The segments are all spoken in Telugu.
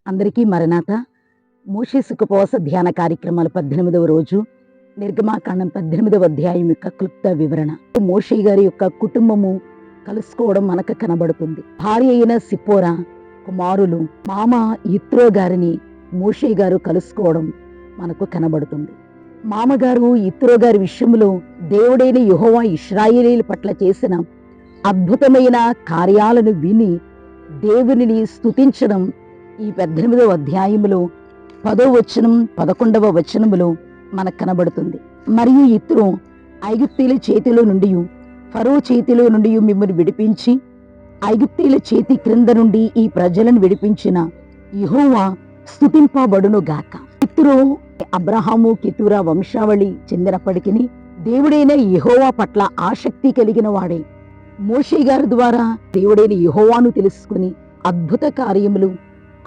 అందరికీ మరణాత. మోషే సుఖపోస ధ్యాన కార్యక్రమాలు 18వ రోజు, నిర్గమాకాండం 18వ అధ్యాయం యొక్క క్లుప్త వివరణ. మోషే గారి యొక్క కుటుంబము కలుసుకోవడం మనకు కనబడుతుంది. భార్య అయిన సిప్పోరా కుమారులు మామ యిత్రో గారిని మోషే గారు కలుసుకోవడం మనకు కనబడుతుంది. మామగారు యిత్రో గారి విషయంలో దేవుడైన యెహోవా ఇశ్రాయేలీల పట్ల చేసిన అద్భుతమైన కార్యాలను విని దేవునిని స్తుతించడం ఈ 18వ అధ్యాయములో 10వ వచనం 11వ వచనములో మనకు కనబడుతుంది. మరియు యిత్రో ఐగుప్తీయుల చేతిలో నుండి ఫరో చేతిలో నుండి మిమ్మల్ని విడిపించి ఐగుప్తీయుల చేతి క్రింద నుండి ఈ ప్రజలను విడిపించిన యెహోవా స్తుతింపబడును గాక. యిత్రో అబ్రహాము కెతూరా వంశావళి చెందినప్పటికీ దేవుడైన యెహోవా పట్ల ఆసక్తి కలిగిన వాడే. మోషే గారి ద్వారా దేవుడైన యెహోవాను తెలుసుకుని అద్భుత కార్యములు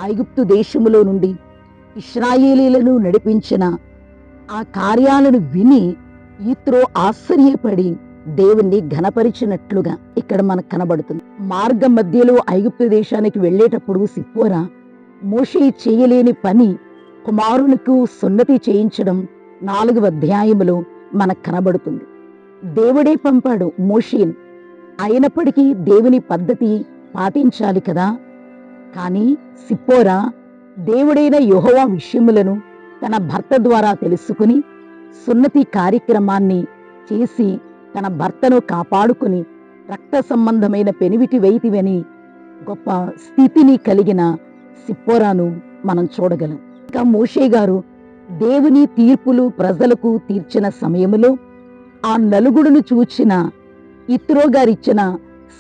ఐగుప్తు దేశములో నుండి ఇశ్రాయేలీలను నడిపించిన ఆ కార్యాలను విని యిత్రో ఆశ్చర్యపడి దేవుణ్ణి ఘనపరిచినట్లుగా ఇక్కడ మనకు కనబడుతుంది. మార్గం మధ్యలో ఐగుప్తు దేశానికి వెళ్ళేటప్పుడు సిప్పోరా మోషే చేయలేని పని కుమారునికి సున్నతి చేయించడం 4వ అధ్యాయములో మనకు కనబడుతుంది. దేవుడే పంపాడు మోషేను, అయినప్పటికీ దేవుని పద్ధతి పాటించాలి కదా. కానీ సిప్పోరా దేవుడైన యెహోవా విషయములను తన భర్త ద్వారా తెలుసుకుని సున్నతి కార్యక్రమాన్ని చేసి తన భర్తను కాపాడుకుని రక్త సంబంధమైన పెనివిటి వైతివని గొప్ప స్థితిని కలిగిన సిప్పోరాను మనం చూడగలం. ఇంకా మోషే గారు దేవుని తీర్పులు ప్రజలకు తీర్చిన సమయములో ఆ నలుగుడును చూచిన యిత్రో గారిచ్చిన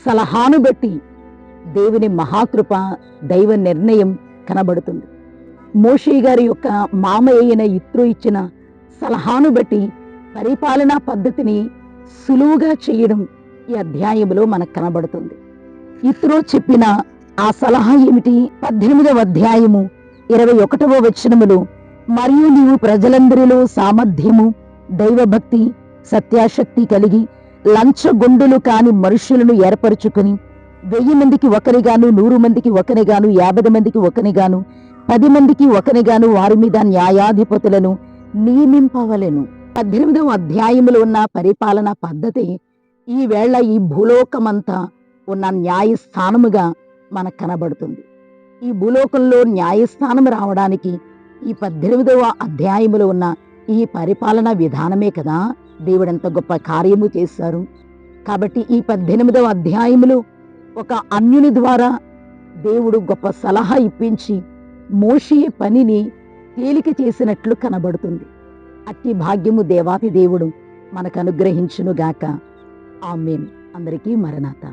సలహాను బట్టి దేవుని మహాకృప దైవ నిర్ణయం కనబడుతుంది. మోషే గారి యొక్క మామ అయిన యిత్రో ఇచ్చిన సలహాను బట్టి పరిపాలనా పద్ధతిని సులువుగా చేయడం ఈ అధ్యాయంలో మనకు కనబడుతుంది. యిత్రో చెప్పిన ఆ సలహా ఏమిటి? 18వ అధ్యాయము 21వ వచనములో, మరియు నీవు ప్రజలందరిలో సామర్థ్యము దైవభక్తి సత్యాశక్తి కలిగి లంచగొండులు కాని మనుషులను ఏర్పరచుకుని 1000 మందికి ఒకరిగాను 100 మందికి ఒకరిగాను 50 మందికి ఒకరిగాను 10 మందికి ఒకరిగాను వారి మీద న్యాయాధిపతులను నియమింపవలెను. 18వ అధ్యాయములో ఉన్న పరిపాలనా పద్ధతి ఈ వేళ ఈ భూలోకమంతా ఉన్న న్యాయస్థానముగా మనకు కనబడుతుంది. ఈ భూలోకంలో న్యాయస్థానం రావడానికి ఈ 18వ అధ్యాయములో ఉన్న ఈ పరిపాలనా విధానమే కదా. దేవుడంత గొప్ప కార్యము చేశారు. కాబట్టి ఈ 18వ అధ్యాయములో ఒక అన్యుని ద్వారా దేవుడు గొప్ప సలహా ఇప్పించి మోషే పనిని తేలిక చేసినట్లు కనబడుతుంది. అట్టి భాగ్యము దేవాతి దేవుడు మనకు అనుగ్రహించునుగాక. ఆమేన్. అందరికీ మరణాత.